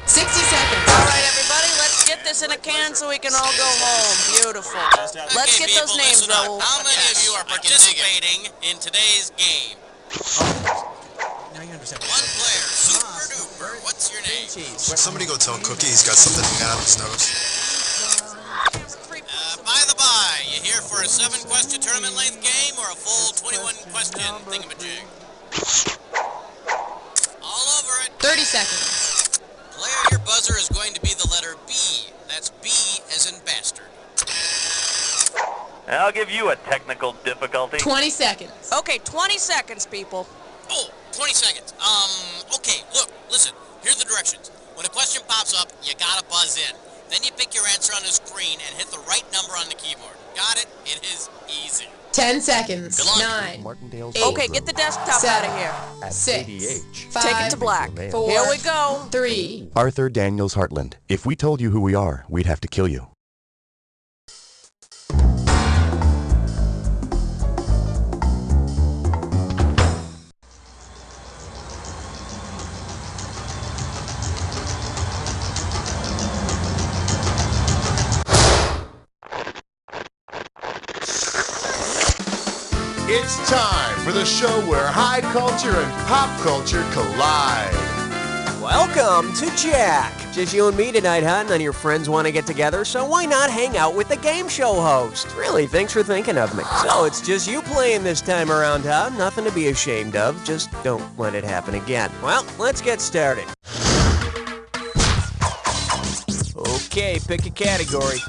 60 seconds. All right, everybody, let's get this in a can so we can all go home. Beautiful. Let's get those names, Raul. How many of you are participating in today's game? Now you understand. One player, super duper. What's your name? Somebody go tell Cookie he's got something hanging out of his nose. By the by, you here for a 7-question tournament length game or a full 21-question thingamajig? All over it. 30 seconds. Player, your buzzer is going to be the letter B. That's B as in bastard. I'll give you a technical difficulty. 20 seconds. Okay, 20 seconds, people. Oh, 20 seconds. Okay, look, listen. Here's the directions. When a question pops up, you gotta buzz in. Then you pick your answer on the screen and hit the right number on the keyboard. Got it? It is easy. 10 seconds. Good luck. 9. Martindale's 8. Okay, get the desktop out of here. at 6. KDH. 5. Take it to black. 4. Here we go. 3. Arthur Daniels Heartland. If we told you who we are, we'd have to kill you. It's time for the show where high culture and pop culture collide. Welcome to Jack. Just you and me tonight, huh? None of your friends want to get together, so why not hang out with the game show host? Really, thanks for thinking of me. So it's just you playing this time around, huh? Nothing to be ashamed of. Just don't let it happen again. Well, let's get started. Okay, pick a category.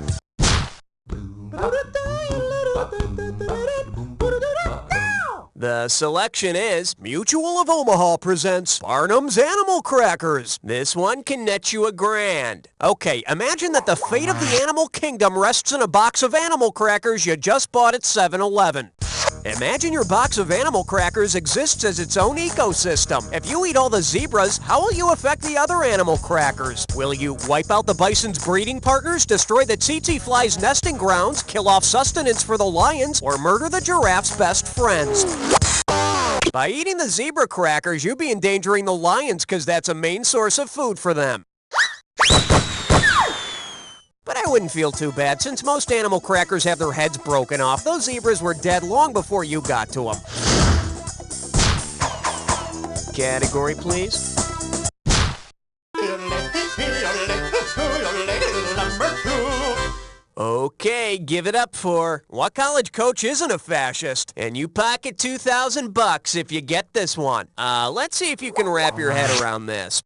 The selection is Mutual of Omaha presents Barnum's Animal Crackers. This one can net you $1,000. Okay, imagine that the fate of the animal kingdom rests in a box of animal crackers you just bought at 7-Eleven. Imagine your box of animal crackers exists as its own ecosystem. If you eat all the zebras, how will you affect the other animal crackers? Will you wipe out the bison's breeding partners, destroy the tsetse fly's nesting grounds, kill off sustenance for the lions, or murder the giraffe's best friends? By eating the zebra crackers, you'd be endangering the lions because that's a main source of food for them. But I wouldn't feel too bad, since most animal crackers have their heads broken off. Those zebras were dead long before you got to them. Category, please. Okay, give it up for what college coach isn't a fascist? And you pocket $2,000 if you get this one. Let's see if you can wrap your head around this.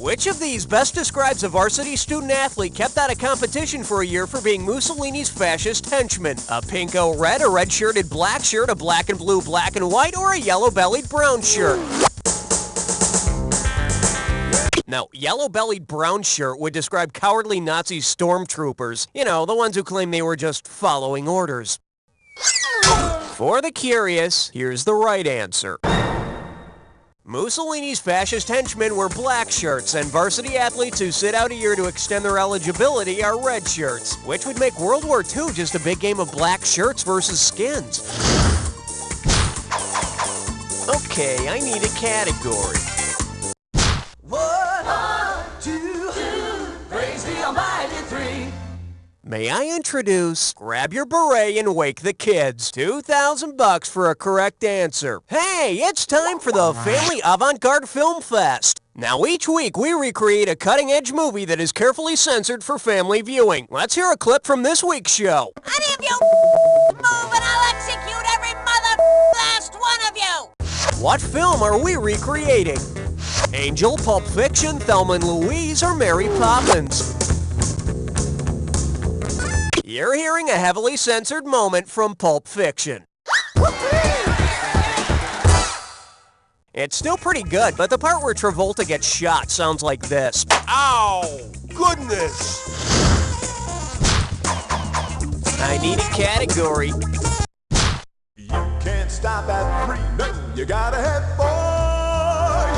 Which of these best describes a varsity student athlete kept out of competition for a year for being Mussolini's fascist henchman? A pinko red, a red-shirted black shirt, a black and blue, black and white, or a yellow-bellied brown shirt? Now, yellow-bellied brown shirt would describe cowardly Nazi stormtroopers. You know, the ones who claim they were just following orders. For the curious, here's the right answer. Mussolini's fascist henchmen wear black shirts, and varsity athletes who sit out a year to extend their eligibility are red shirts, which would make World War II just a big game of black shirts versus skins. Okay, I need a category. 1, 2, praise the Almighty 3. May I introduce, grab your beret and wake the kids. $2,000 for a correct answer. Hey, it's time for the Family Avant-Garde Film Fest. Now each week we recreate a cutting-edge movie that is carefully censored for family viewing. Let's hear a clip from this week's show. And if you move and I'll execute every last one of you. What film are we recreating? Angel, Pulp Fiction, Thelma and Louise, or Mary Poppins? You're hearing a heavily censored moment from Pulp Fiction. It's still pretty good, but the part where Travolta gets shot sounds like this. Ow! Goodness! I need a category. You can't stop at 3, no, you gotta head for,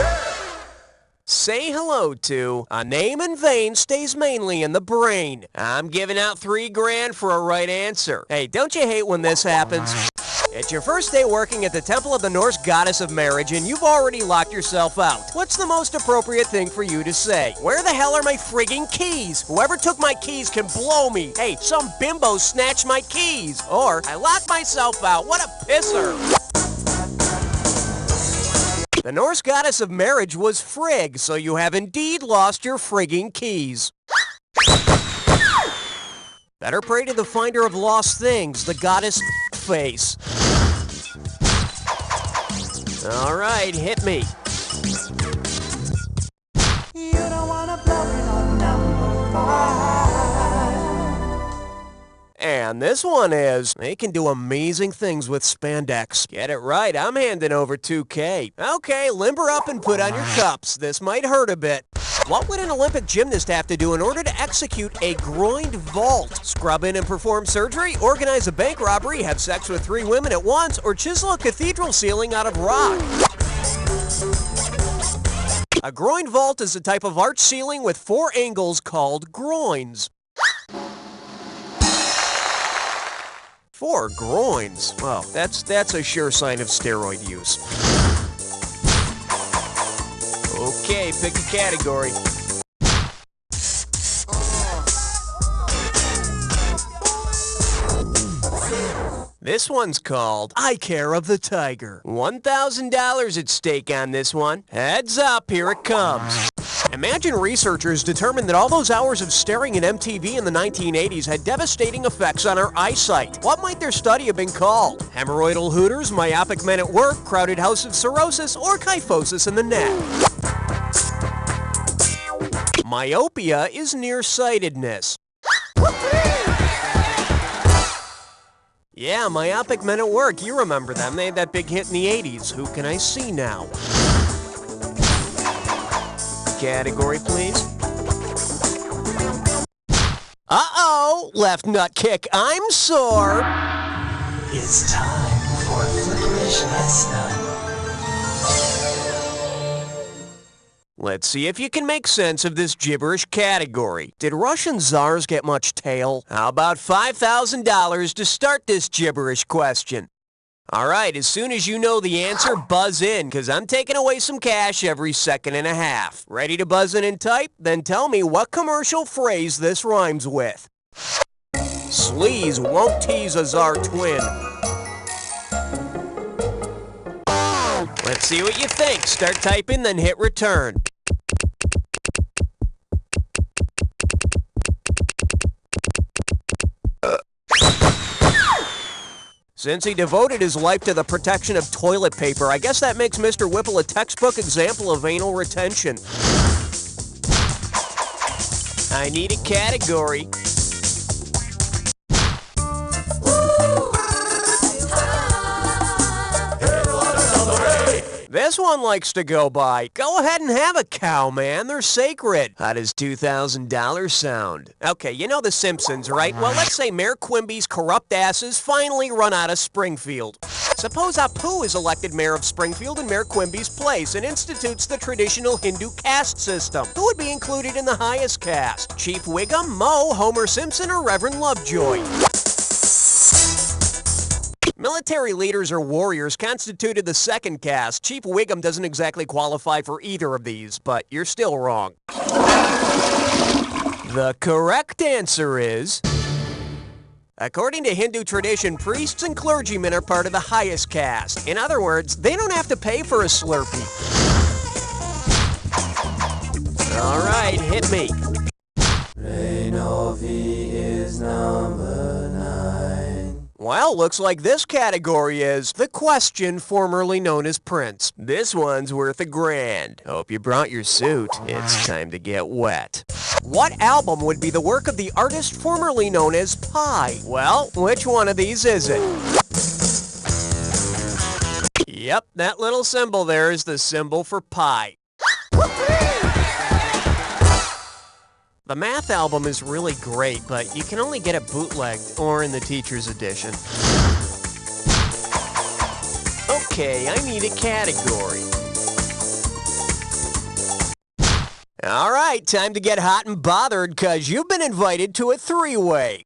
yeah! Say hello to a name in vain stays mainly in the brain. I'm giving out $3,000 for a right answer. Hey, don't you hate when this happens? It's your first day working at the Temple of the Norse Goddess of Marriage, and you've already locked yourself out. What's the most appropriate thing for you to say? Where the hell are my frigging keys? Whoever took my keys can blow me. Hey, some bimbo snatched my keys. Or, I locked myself out. What a pisser. The Norse Goddess of Marriage was Frigg, so you have indeed lost your frigging keys. Better pray to the finder of lost things, the goddess face. All right, hit me. You don't wanna blow it on number 5. And this one is, they can do amazing things with spandex. Get it right, I'm handing over 2K. Okay, limber up and put on your cups. This might hurt a bit. What would an Olympic gymnast have to do in order to execute a groined vault? Scrub in and perform surgery, organize a bank robbery, have sex with 3 women at once, or chisel a cathedral ceiling out of rock? A groin vault is a type of arch ceiling with 4 angles called groins. 4 groins? Well, that's a sure sign of steroid use. Okay, pick a category. This one's called Eye Care of the Tiger. $1,000 at stake on this one. Heads up, here it comes. Imagine researchers determined that all those hours of staring at MTV in the 1980s had devastating effects on our eyesight. What might their study have been called? Hemorrhoidal hooters, myopic men at work, crowded house of cirrhosis, or kyphosis in the neck? Myopia is nearsightedness. Yeah, myopic men at work, you remember them. They had that big hit in the 80s. Who can I see now? Category, please. Uh-oh! Left nut kick, I'm sore! It's time for Flickerish Lesson. Let's see if you can make sense of this gibberish category. Did Russian czars get much tail? How about $5,000 to start this gibberish question? All right, as soon as you know the answer, buzz in, because I'm taking away some cash every 1.5 seconds. Ready to buzz in and type? Then tell me what commercial phrase this rhymes with. Sleaze won't tease a czar twin. Let's see what you think. Start typing, then hit return. Since he devoted his life to the protection of toilet paper, I guess that makes Mr. Whipple a textbook example of anal retention. I need a category. This one likes to go by. Go ahead and have a cow, man. They're sacred. How does $2,000 sound? Okay, you know The Simpsons, right? Well, let's say Mayor Quimby's corrupt asses finally run out of Springfield. Suppose Apu is elected mayor of Springfield in Mayor Quimby's place and institutes the traditional Hindu caste system. Who would be included in the highest caste? Chief Wiggum, Moe, Homer Simpson, or Reverend Lovejoy? Military leaders or warriors constituted the second caste. Chief Wiggum doesn't exactly qualify for either of these, but you're still wrong. The correct answer is... According to Hindu tradition, priests and clergymen are part of the highest caste. In other words, they don't have to pay for a Slurpee. All right, hit me. Renovi is number 9. Well, looks like this category is the question formerly known as Prince. This one's worth $1,000. Hope you brought your suit. It's time to get wet. What album would be the work of the artist formerly known as Pi? Well, which one of these is it? Yep, that little symbol there is the symbol for pi. The math album is really great, but you can only get it bootlegged or in the teacher's edition. Okay, I need a category. All right, time to get hot and bothered because you've been invited to a 3-way.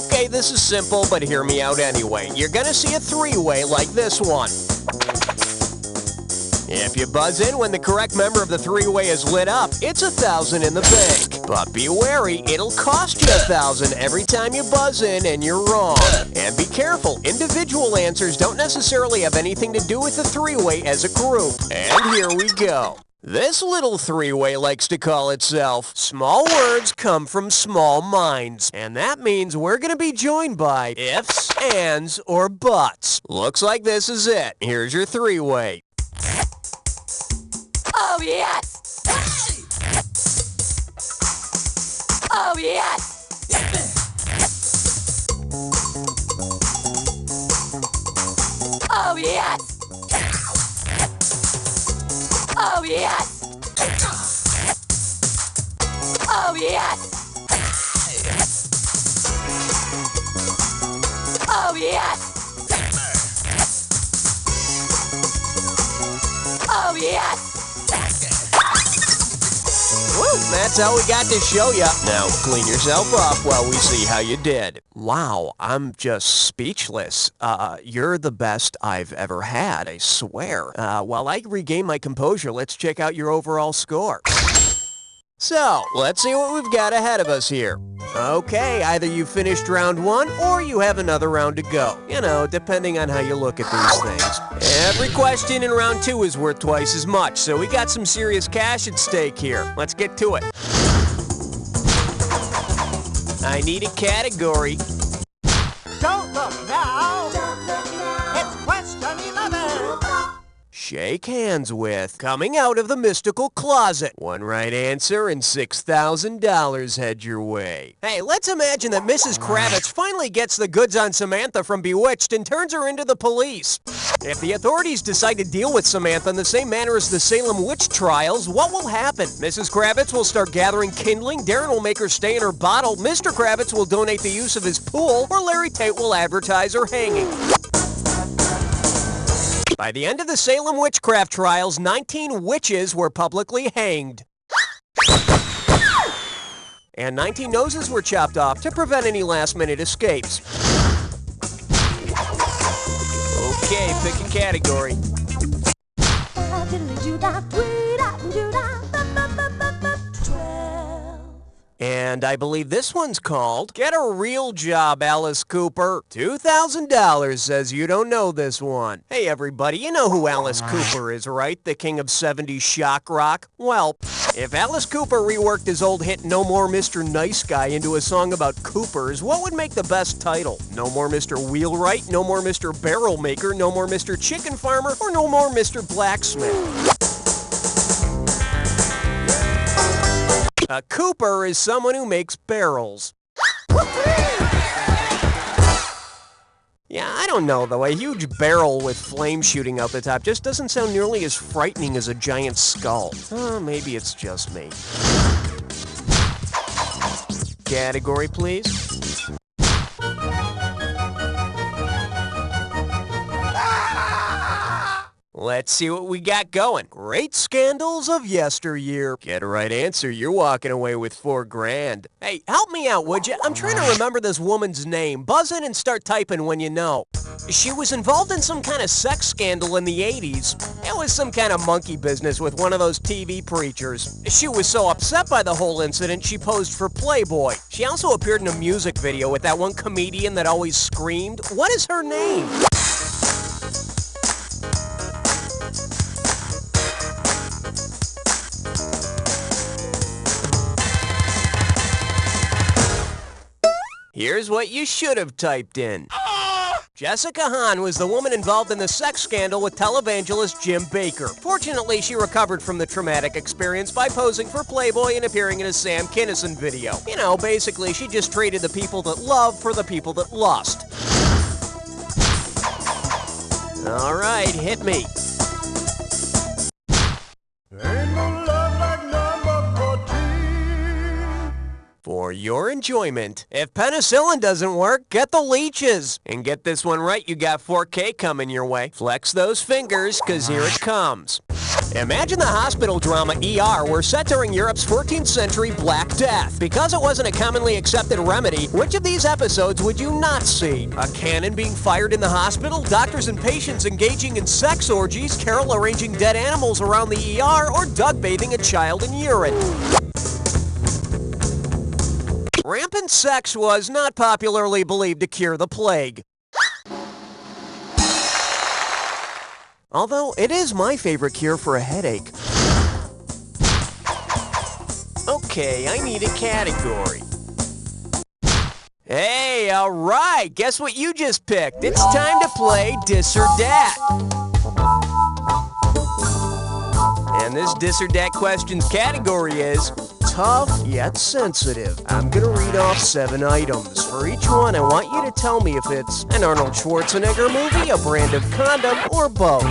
Okay, this is simple, but hear me out anyway. You're gonna see a three-way like this one. If you buzz in when the correct member of the three-way is lit up, it's 1,000 in the bank. But be wary, it'll cost you 1,000 every time you buzz in and you're wrong. And be careful, individual answers don't necessarily have anything to do with the three-way as a group. And here we go. This little three-way likes to call itself, small words come from small minds. And that means we're going to be joined by ifs, ands, or buts. Looks like this is it. Here's your three-way. Oh, yes! Oh, yes! Oh, yes! Oh, yes! Oh, yes! Oh, yes! Oh, yes! Woo, that's how we got to show ya. Now, clean yourself up while we see how you did. Wow, I'm just speechless. You're the best I've ever had, I swear. While I regain my composure, let's check out your overall score. So, let's see what we've got ahead of us here. Okay, either you finished round 1 or you have another round to go. You know, depending on how you look at these things. Every question in round 2 is worth twice as much, so we got some serious cash at stake here. Let's get to it. I need a category. Don't look now. It's question 11. Shake hands with, coming out of the mystical closet. One right answer and $6,000 head your way. Hey, let's imagine that Mrs. Kravitz finally gets the goods on Samantha from Bewitched and turns her into the police. If the authorities decide to deal with Samantha in the same manner as the Salem witch trials, what will happen? Mrs. Kravitz will start gathering kindling, Darren will make her stay in her bottle, Mr. Kravitz will donate the use of his pool, or Larry Tate will advertise her hanging. By the end of the Salem witchcraft trials, 19 witches were publicly hanged. And 19 noses were chopped off to prevent any last-minute escapes. Okay, pick a category. And I believe this one's called Get a Real Job, Alice Cooper. $2,000 says you don't know this one. Hey everybody, you know who Alice Cooper is, right? The king of 70s shock rock? Well, if Alice Cooper reworked his old hit No More Mr. Nice Guy into a song about Coopers, what would make the best title? No More Mr. Wheelwright, No More Mr. Barrel Maker, No More Mr. Chicken Farmer, or No More Mr. Blacksmith? A cooper is someone who makes barrels. Yeah, I don't know though. A huge barrel with flame shooting out the top just doesn't sound nearly as frightening as a giant skull. Maybe it's just me. Category, please. Let's see what we got going. Great scandals of yesteryear. Get a right answer, you're walking away with $4,000. Hey, help me out, would you? I'm trying to remember this woman's name. Buzz in and start typing when you know. She was involved in some kind of sex scandal in the 80s. It was some kind of monkey business with one of those TV preachers. She was so upset by the whole incident, she posed for Playboy. She also appeared in a music video with that one comedian that always screamed. What is her name? Here's what you should have typed in. Jessica Hahn was the woman involved in the sex scandal with televangelist Jim Baker. Fortunately, she recovered from the traumatic experience by posing for Playboy and appearing in a Sam Kinison video. You know, basically, she just traded the people that love for the people that lust. All right, hit me. Ain't no love like number 14. For your enjoyment, if penicillin doesn't work, get the leeches. And get this one right, you got $4K coming your way. Flex those fingers, 'cause here it comes. Imagine the hospital drama ER were set during Europe's 14th century Black Death. Because it wasn't a commonly accepted remedy, which of these episodes would you not see? A cannon being fired in the hospital, doctors and patients engaging in sex orgies, Carol arranging dead animals around the ER, or Doug bathing a child in urine. Rampant sex was not popularly believed to cure the plague. Although it is my favorite cure for a headache. Okay, I need a category. Hey, alright, guess what you just picked? It's time to play Dis or Dat. And this Dis or Dat questions category is tough yet sensitive. I'm gonna read off 7 items. For each one, I want you to tell me if it's an Arnold Schwarzenegger movie, a brand of condom, or both.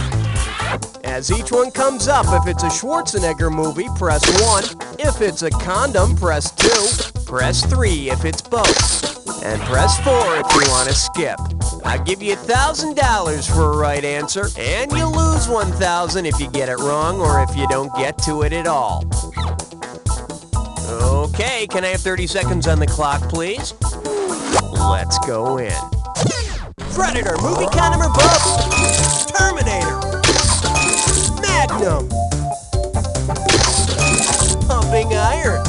As each one comes up, if it's a Schwarzenegger movie, press 1. If it's a condom, press 2. Press 3 if it's both. And press 4 if you want to skip. I'll give you $1,000 for a right answer, and you lose $1,000 if you get it wrong or if you don't get to it at all. Okay, can I have 30 seconds on the clock, please? Let's go in. Predator, movie, condom, or both? Terminator. Magnum. Pumping iron.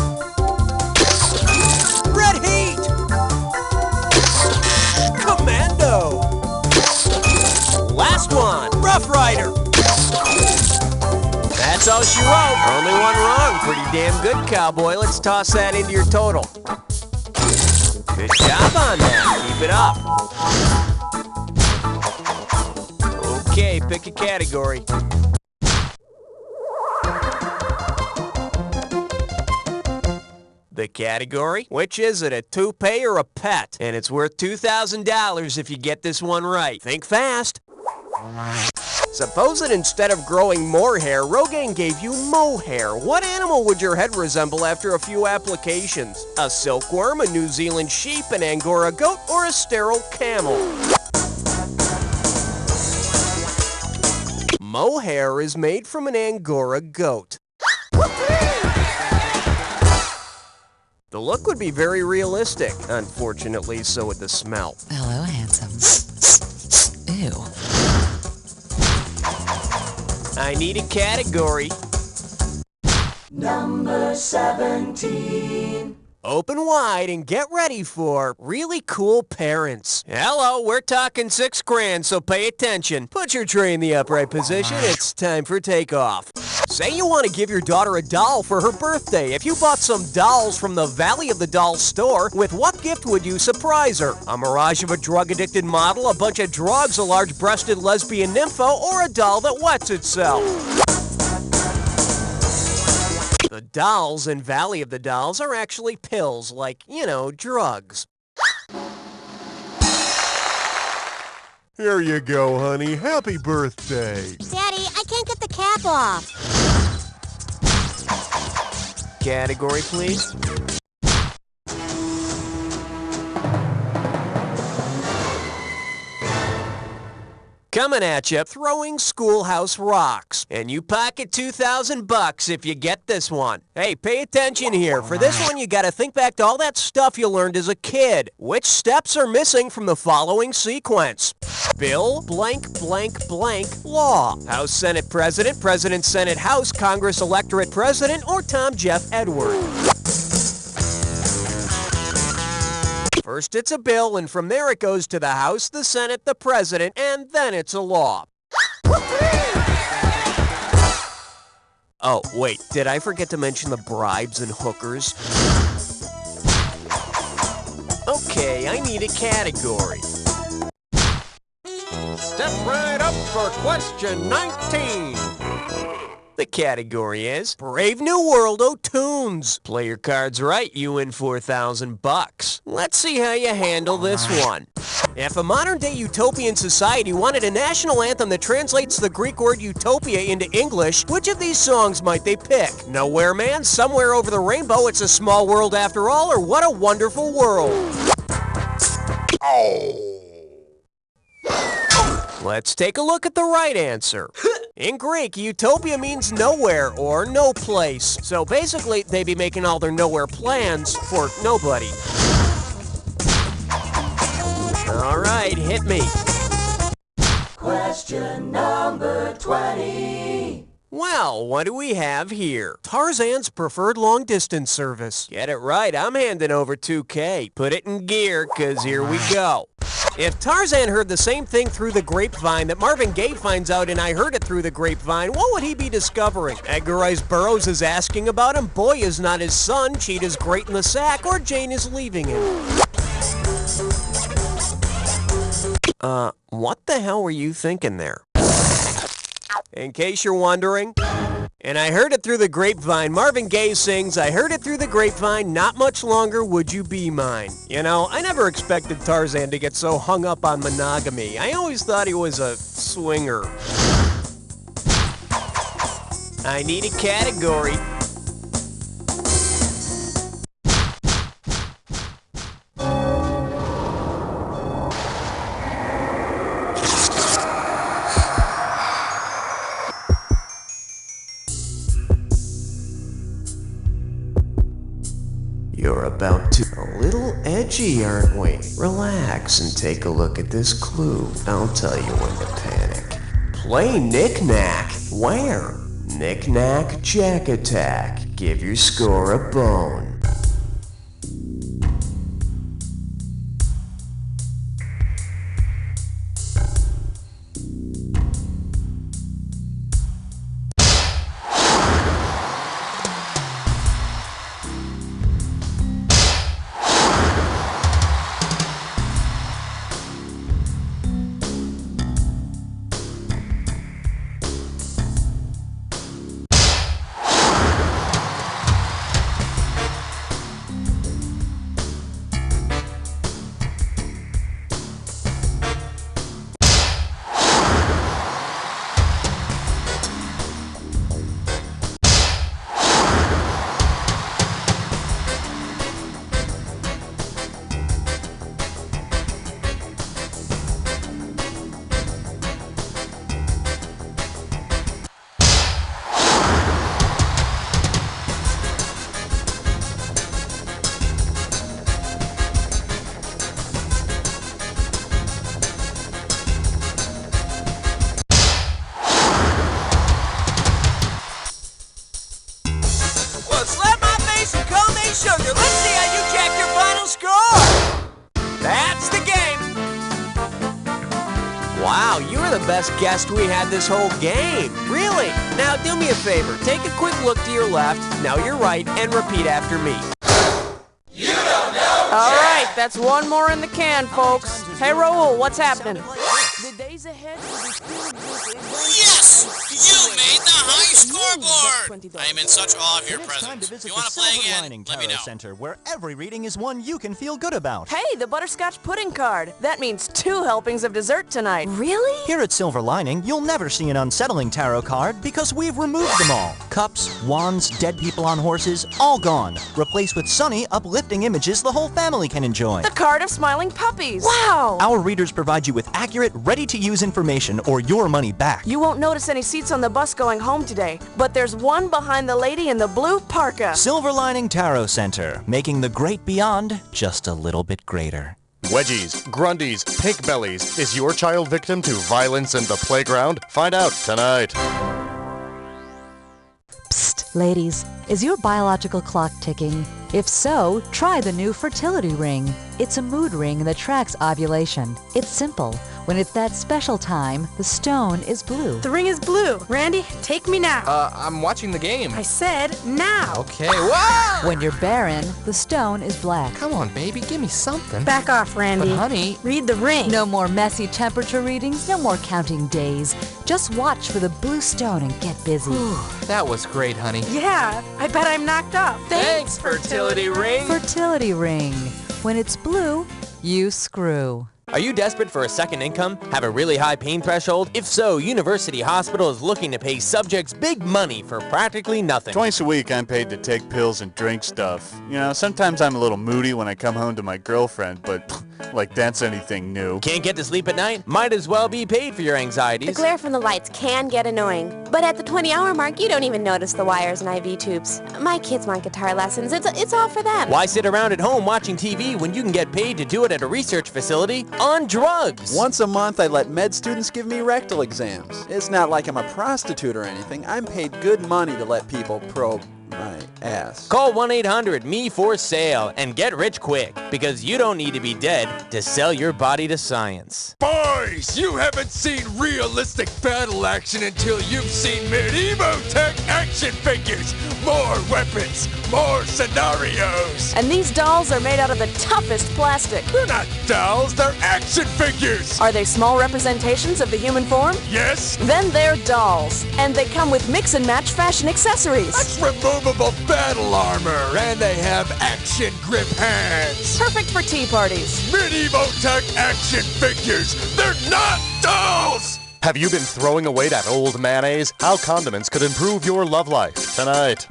Red Heat. Commando. Last one, Rough Rider. That's all she wrote. Only one wrong. Pretty damn good, cowboy. Let's toss that into your total. Good job on that. Keep it up. Okay, pick a category. The category? Which is it, a toupee or a pet? And it's worth $2,000 if you get this one right. Think fast. Suppose that instead of growing more hair, Rogaine gave you mohair. What animal would your head resemble after a few applications? A silkworm, a New Zealand sheep, an Angora goat, or a sterile camel? Mohair is made from an Angora goat. The look would be very realistic. Unfortunately, so would the smell. Hello, handsome. Ew. I need a category. Number 17. Open wide and get ready for really cool parents. Hello, we're talking $6,000, so pay attention. Put your tray in the upright position. It's time for takeoff. Say you want to give your daughter a doll for her birthday. If you bought some dolls from the Valley of the Dolls store, with what gift would you surprise her? A mirage of a drug-addicted model, a bunch of drugs, a large-breasted lesbian nympho, or a doll that wets itself? The dolls in Valley of the Dolls are actually pills, like, you know, drugs. Here you go, honey. Happy birthday. Daddy, I can't get the cap off. Category, please. Coming at you, throwing schoolhouse rocks. And you pocket $2,000 if you get this one. Hey, pay attention here. For this one, you gotta think back to all that stuff you learned as a kid. Which steps are missing from the following sequence? Bill, blank, blank, blank, law. House, Senate, President, President, Senate, House, Congress, Electorate, President, or Tom, Jeff, Edward. First it's a bill, and from there it goes to the House, the Senate, the President, and then it's a law. Oh, wait, did I forget to mention the bribes and hookers? Okay, I need a category. Step right up for question 19. The category is Brave New World O-Tunes. Play your cards right, you win $4,000. Let's see how you handle this one. If a modern-day utopian society wanted a national anthem that translates the Greek word utopia into English, which of these songs might they pick? Nowhere Man, Somewhere Over the Rainbow, It's a Small World After All, or What a Wonderful World? Oh. Let's take a look at the right answer. In Greek, utopia means nowhere or no place. So basically, they be making all their nowhere plans for nobody. All right, hit me. Question number 20. Well, what do we have here? Tarzan's preferred long-distance service. Get it right, I'm handing over 2K. Put it in gear, 'cause here we go. If Tarzan heard the same thing through the grapevine that Marvin Gaye finds out and I heard it through the grapevine, what would he be discovering? Edgar Rice Burroughs is asking about him, Boy is not his son, Cheetah's great in the sack, or Jane is leaving him. What the hell were you thinking there? In case you're wondering, and I heard it through the grapevine, Marvin Gaye sings, I heard it through the grapevine, not much longer would you be mine. You know, I never expected Tarzan to get so hung up on monogamy. I always thought he was a swinger. I need a category. You're about to... A little edgy, aren't we? Relax and take a look at this clue. I'll tell you when to panic. Play knick-knack. Where? Knick-knack, jack attack. Give your score a bone. Sugar, let's see how you jack your final score! That's the game! Wow, you were the best guest we had this whole game. Really? Now do me a favor, take a quick look to your left, now your right, and repeat after me. You don't know! Alright, that's one more in the can, folks. Hey, Raul, what's happening? The days ahead will be filled with... Yes! You made the high scoreboard! I am in such awe of your presence. If you want to play again, let me know. Center, where every reading is one you can feel good about. Hey, the butterscotch pudding card. That means 2 helpings of dessert tonight. Really? Here at Silver Lining, you'll never see an unsettling tarot card because we've removed them all. Cups, wands, dead people on horses, all gone. Replaced with sunny, uplifting images the whole family can enjoy. The card of smiling puppies. Wow! Our readers provide you with accurate, ready-to-use information or your money back. You won't notice any seats on the bus going home today, but there's one behind the lady in the blue parka. Silver Lining Tarot Center, making the great beyond just a little bit greater. Wedgies, Grundies, Pink Bellies. Is your child victim to violence in the playground? Find out tonight. Psst, ladies, is your biological clock ticking? If so, try the new fertility ring. It's a mood ring that tracks ovulation. It's simple. When it's that special time, the stone is blue. The ring is blue. Randy, take me now. I'm watching the game. I said now. Okay, whoa! When you're barren, the stone is black. Come on, baby, give me something. Back off, Randy. But honey... Read the ring. No more messy temperature readings, no more counting days. Just watch for the blue stone and get busy. That was great, honey. Yeah, I bet I'm knocked up. Thanks, fertility ring. Fertility ring. When it's blue, you screw. Are you desperate for a second income? Have a really high pain threshold? If so, University Hospital is looking to pay subjects big money for practically nothing. Twice a week, I'm paid to take pills and drink stuff. You know, sometimes I'm a little moody when I come home to my girlfriend, but Like that's anything new. Can't get to sleep at night? Might as well be paid for your The anxieties. glare from the lights can get annoying, but at the 20-hour mark, you don't even notice the wires and IV tubes. My kids want guitar lessons. It's all for them. Why sit around at home watching TV when you can get paid to do it at a research facility on drugs? Once a month, I let med students give me rectal exams. It's not like I'm a prostitute or anything. I'm paid good money to let people probe my ass. Call 1-800-ME-FOR-SALE and get rich quick, because you don't need to be dead to sell your body to science. Boys, you haven't seen realistic battle action until you've seen medieval tech action figures. More weapons, more scenarios. And these dolls are made out of the toughest plastic. They're not dolls, they're action figures. Are they small representations of the human form? Yes. Then they're dolls, and they come with mix and match fashion accessories. That's removable battle armor, and they have action grip hands. Perfect for tea parties. Medieval tech action figures. They're not dolls. Have you been throwing away that old mayonnaise? How condiments could improve your love life tonight.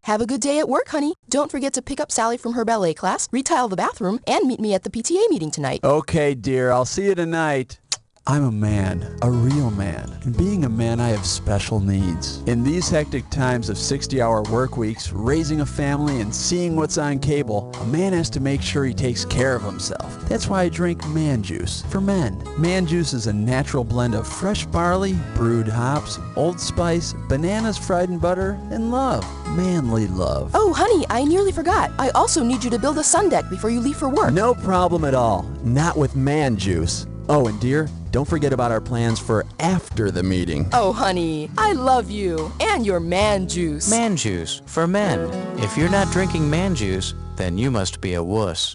Have a good day at work, honey. Don't forget to pick up Sally from her ballet class, retile the bathroom, and meet me at the PTA meeting tonight. Okay, dear, I'll see you tonight. I'm a man, a real man, and being a man I have special needs. In these hectic times of 60-hour work weeks, raising a family and seeing what's on cable, a man has to make sure he takes care of himself. That's why I drink man juice for men. Man juice is a natural blend of fresh barley, brewed hops, Old Spice, bananas fried in butter, and love. Manly love. Oh, honey, I nearly forgot. I also need you to build a sun deck before you leave for work. No problem at all. Not with man juice. Oh, and dear, don't forget about our plans for after the meeting. Oh, honey, I love you and your man juice. Man juice for men. If you're not drinking man juice, then you must be a wuss.